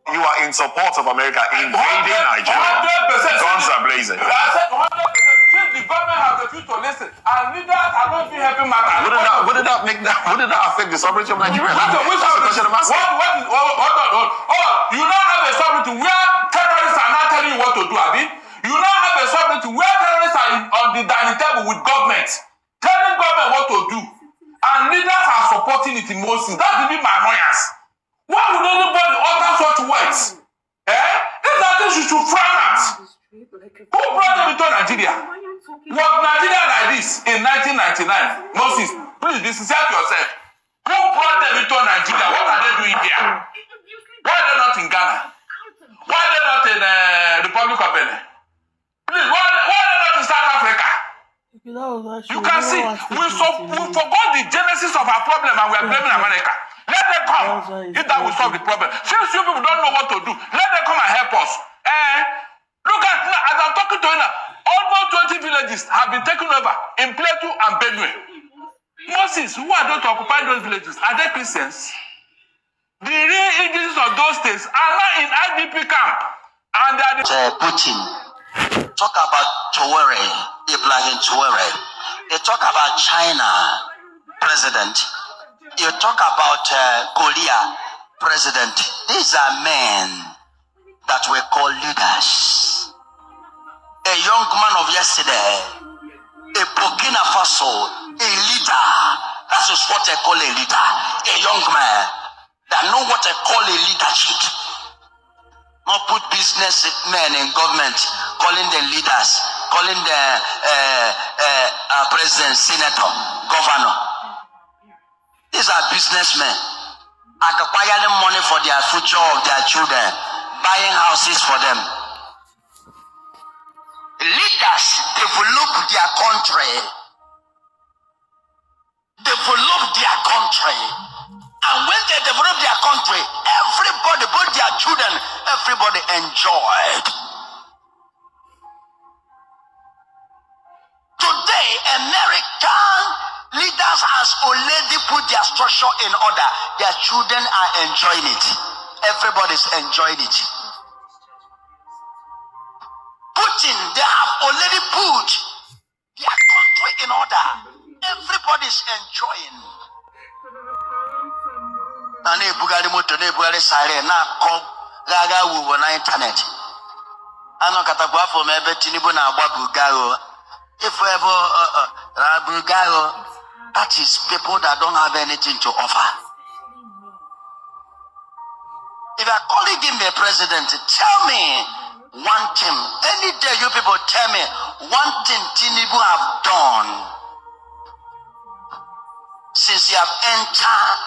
You are in support of America invading Nigeria. 100%. Guns are blazing. I said 100%. Since the government has refused to listen, and leaders are not even helping matters. Wouldn't that affect the sovereignty of Nigeria? That's the question I'm asking. You now have a sovereignty where terrorists are not telling you what to do, Abi. You now have a sovereignty where terrorists are on the dining table with government, telling government what to do, and leaders are supporting it in Moses. That's even my annoyance. Why would anybody utter such words? These are things you should frown at. Who brought them into Nigeria? Was Nigeria like this in 1999? Moses, please dissociate yourself. Who brought them into Nigeria? What are they doing here? Why are they not in Ghana? Why are they not in Republic of Benin? Please, why are they not in South Africa? You can see, we forgot the genesis of our problem and we are blaming America. Let them come. If that will solve the problem. Since you people don't know what to do, let them come and help us. Look at now, as I'm talking to you now, almost 20 villages have been taken over in Plateau and Benue. Moses, who are those to occupy those villages? Are they Christians? The real indigenous of those states are now in IDP camp. And they are Putin. Talk about Chowere, Ibrahim Chowere. You talk about China president. You talk about Korea president. These are men that we call leaders. A young man of yesterday, a Burkina Faso, a leader. That is what I call a leader. A young man that know what I call a leadership. Not put businessmen in government, calling them leaders, calling the president, senator, governor. These are businessmen acquiring money for their future of their children, buying houses for them. Leaders develop their country. Develop their country. And when they develop their country, everybody, both their children, everybody enjoyed. Today, American leaders has already put their structure in order. Their children are enjoying it. Everybody's enjoying it. Putin, they have already put their country in order. Everybody's enjoying. And they bugari moto, they bugari sare na ko gaga wuwo na internet. Ano katakwa for me betinibu na agba bugaro. If we ever bugaro, that is people that don't have anything to offer. If I calling him the president, tell me one thing. Any day you people tell me one thing Tinubu have done since he have entered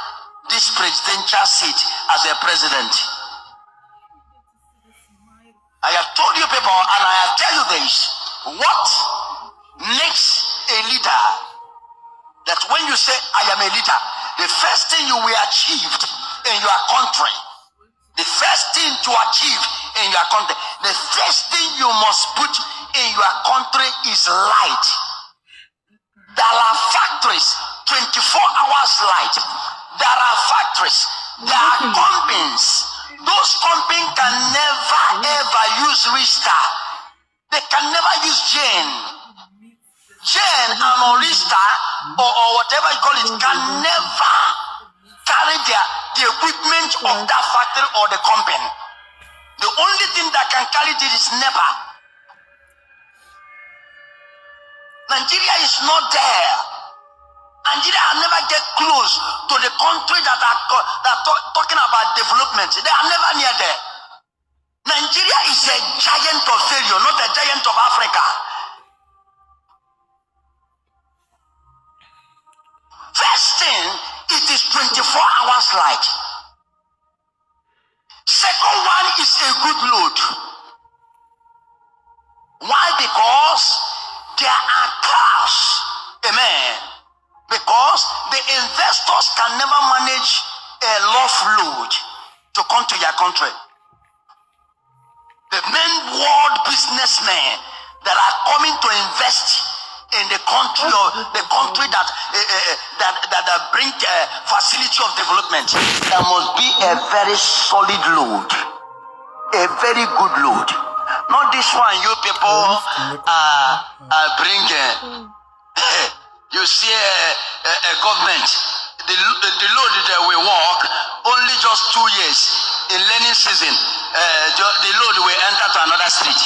this presidential seat as a president. I have told you people, and I have tell you this, what makes a leader, that when you say I am a leader, the first thing you will achieve in your country, the first thing to achieve in your country, the first thing you must put in your country is light. There are factories, 24 hours light. There are factories, there are companies. Those companies can never ever use Rista. They can never use Jane. Jane and Orista or whatever you call it can never carry the equipment of that factory or the company. The only thing that can carry it is NEPA. Nigeria is not there. Nigeria will never get close to the country that are talking about development. They are never near there. Nigeria is a giant of failure, not a giant of Africa. First thing, it is 24 hours light. Second one is a good load. Why? Because there are cars. Amen. Because the investors can never manage a loaf load to come to your country. The main world businessmen that are coming to invest in the country or the country that bring facility of development, there must be a very solid load. a very good load. Not this one you people bring. You see a government, the load that we walk, only just 2 years in learning season, the load will enter to another street.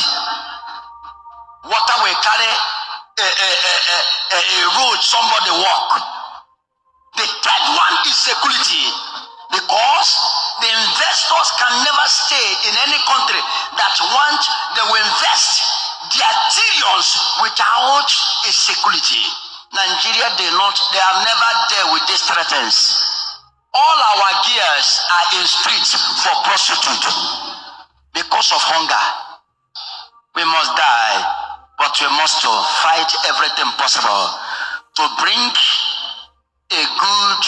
Water will carry a road somebody walk. The third one is security, because the investors can never stay in any country that they will invest their trillions without a security. Nigeria, they are never there with these threats. All our gears are in streets for prostitute because of hunger. We must die, but we must fight everything possible to bring a good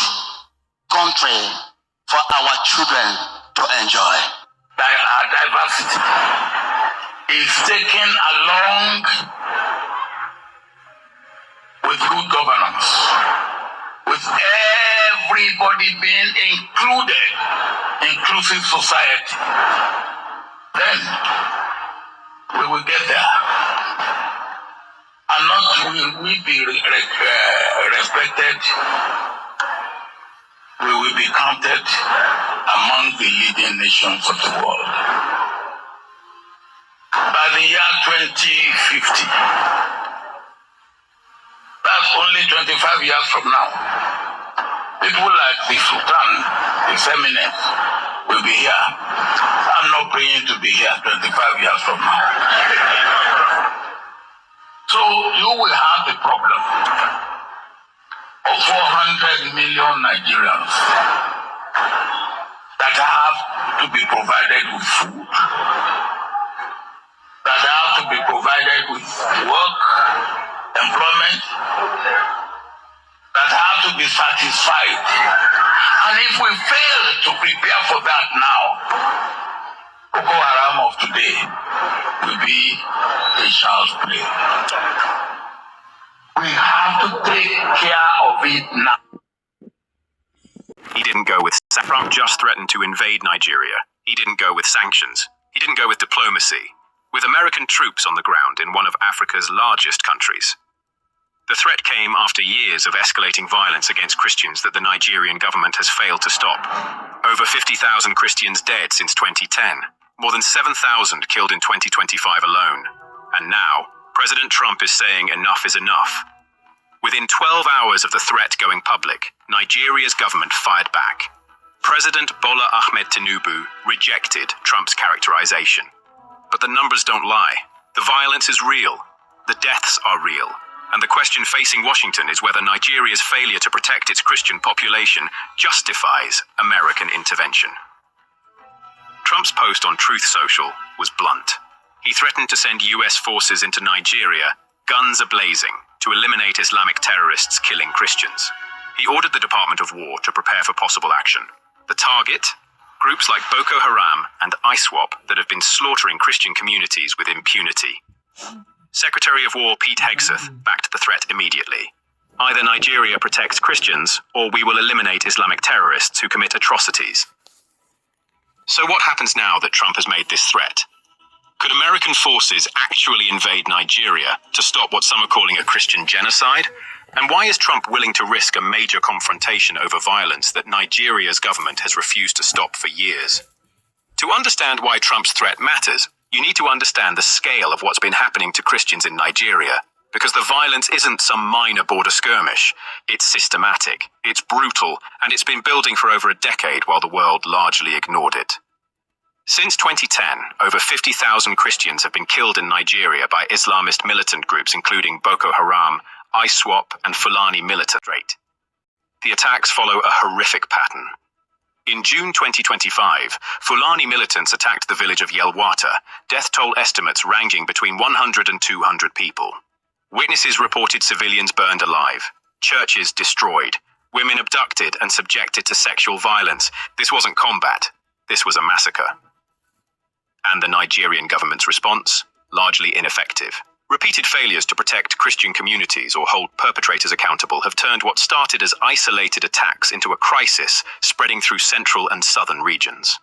country for our children to enjoy. Our diversity is taken along with good governance, with everybody being included, inclusive society. Then we will get there. And not will we be respected, we will be counted among the leading nations of the world. By the year 2050, that's only 25 years from now, people like the Sultan, His Eminence, will be here. I'm not praying to be here 25 years from now. So you will have the problem of 400 million Nigerians that have to be provided with food, that have to be provided with work, employment, that have to be satisfied. And if we fail to prepare for that now, Boko Haram of today will be a child's play. We have to take care of it now. He didn't go with Trump just threatened to invade Nigeria. He didn't go with sanctions. He didn't go with diplomacy. With American troops on the ground in one of Africa's largest countries. The threat came after years of escalating violence against Christians that the Nigerian government has failed to stop. Over 50,000 Christians dead since 2010. More than 7,000 killed in 2025 alone. And now, President Trump is saying enough is enough. Within 12 hours of the threat going public, Nigeria's government fired back. President Bola Ahmed Tinubu rejected Trump's characterization. But the numbers don't lie. The violence is real. The deaths are real. And the question facing Washington is whether Nigeria's failure to protect its Christian population justifies American intervention. Trump's post on Truth Social was blunt. He threatened to send US forces into Nigeria, guns a-blazing, to eliminate Islamic terrorists killing Christians. He ordered the Department of War to prepare for possible action. The target? Groups like Boko Haram and ISWAP that have been slaughtering Christian communities with impunity. Secretary of War Pete Hegseth backed the threat immediately. Either Nigeria protects Christians, or we will eliminate Islamic terrorists who commit atrocities. So what happens now that Trump has made this threat? Could American forces actually invade Nigeria to stop what some are calling a Christian genocide? And why is Trump willing to risk a major confrontation over violence that Nigeria's government has refused to stop for years? To understand why Trump's threat matters, you need to understand the scale of what's been happening to Christians in Nigeria, because the violence isn't some minor border skirmish. It's systematic, it's brutal, and it's been building for over a decade while the world largely ignored it. Since 2010, over 50,000 Christians have been killed in Nigeria by Islamist militant groups including Boko Haram, ISWAP, and Fulani militant. The attacks follow a horrific pattern. In June 2025, Fulani militants attacked the village of Yelwata, death toll estimates ranging between 100 and 200 people. Witnesses reported civilians burned alive, churches destroyed, women abducted and subjected to sexual violence. This wasn't combat, this was a massacre. And the Nigerian government's response? Largely ineffective. Repeated failures to protect Christian communities or hold perpetrators accountable have turned what started as isolated attacks into a crisis spreading through central and southern regions.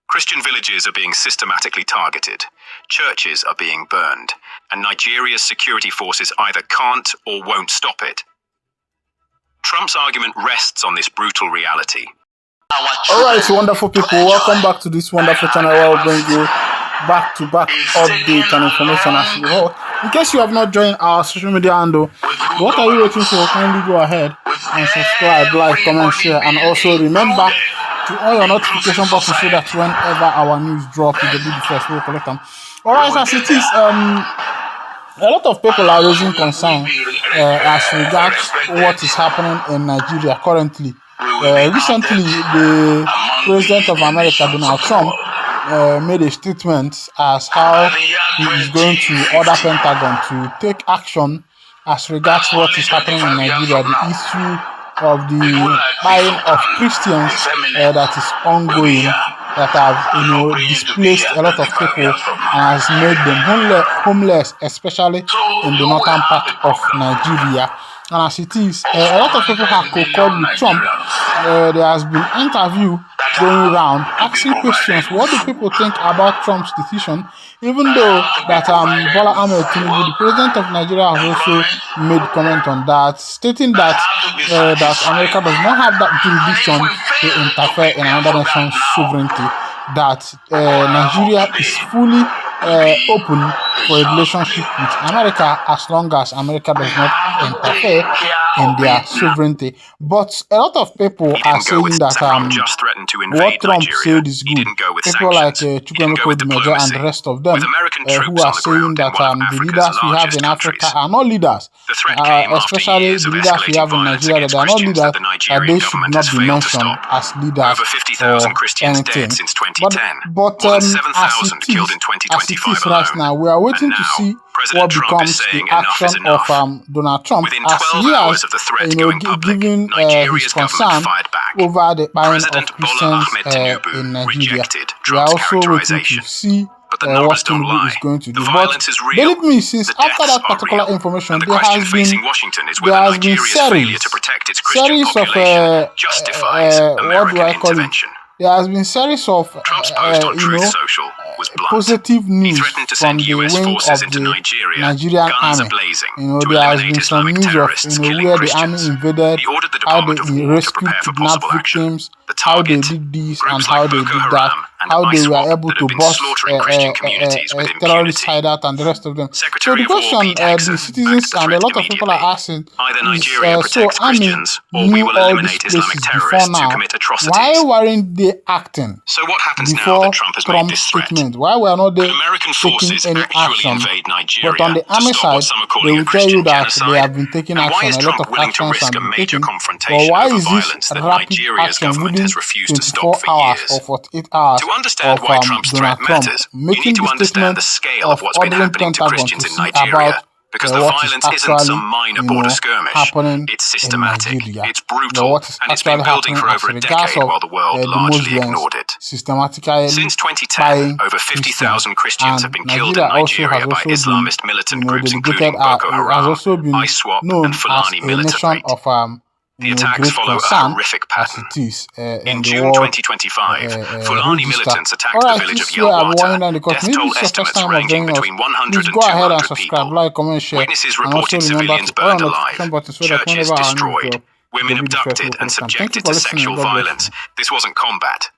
Christian villages are being systematically targeted, churches are being burned, and Nigeria's security forces either can't or won't stop it. Trump's argument rests on this brutal reality. Alright, wonderful people, welcome back to this wonderful channel where we'll bring you back-to-back update and information as usual. In case you have not joined our social media handle, what are you waiting for? Kindly go ahead and subscribe, like, comment, share, and also remember to on your notification button so that whenever our news drop, you will be the first to collect them. Alright, as it is, a lot of people are raising concern as regards what is happening in Nigeria currently. Recently, the President of America, Donald Trump, made a statement as how he is going to order Pentagon to take action as regards what is happening in Nigeria, the issue of the buying of Christians that is ongoing, that have displaced a lot of people and has made them homeless, especially in the northern part of Nigeria. And as it is, a lot of people have called with Trump. There has been an interview going around asking questions. What do people think about Trump's decision? Even though that Bola Ahmed Tinubu, the president of Nigeria, has also made comment on that, stating that that America does not have that jurisdiction to interfere in another nation's sovereignty. That Nigeria is fully open for a relationship with America as long as America does not interfere in their sovereignty. But a lot of people are saying that what Trump said is good. People like Chukwemeka Odumega and the rest of them who are saying that the leaders we have in Africa are not leaders, especially the leaders we have in Nigeria that are not leaders, that they should not be mentioned as leaders or anything. But as it is right now, we are waiting to see what becomes the action of Donald Trump as he has given his concern over the buying of Christians in Nigeria. We are also waiting to see what Tinubu is going to do. But believe me, since after that particular information, there has been series of what do I call it? There has been series of positive news from the wing of the Nigerian army. There has been some news of where the army invaded, how they rescued kidnapped victims, how they did this and how they did that, how they were able to bust terrorist hideout and the rest of them. So the question the citizens and a lot of people are asking is, so army knew all these places before now, why weren't they acting before Trump's statement? Why were not they taking any action? But on the army side, they will tell you that they have been taking action, a lot of actions have been taken. But why is this rapid action within 24 hours or 48 hours understand why Trump's threat matters, you need to understand the scale of what's been happening to Christians in Nigeria. Because the violence isn't some minor border skirmish. It's systematic, it's brutal, and it's been building for over a decade while the world largely ignored it. Since 2010, over 50,000 Christians have been killed in Nigeria by Islamist militant groups including Boko Haram, ISWAP, and Fulani militant. The attacks follow a horrific pattern. In June 2025, Fulani militants attacked the village of Yelwata. Death toll estimates ranging between 100 and 200 people. Witnesses reported civilians burned alive, churches destroyed, women abducted and subjected to sexual violence. This wasn't combat.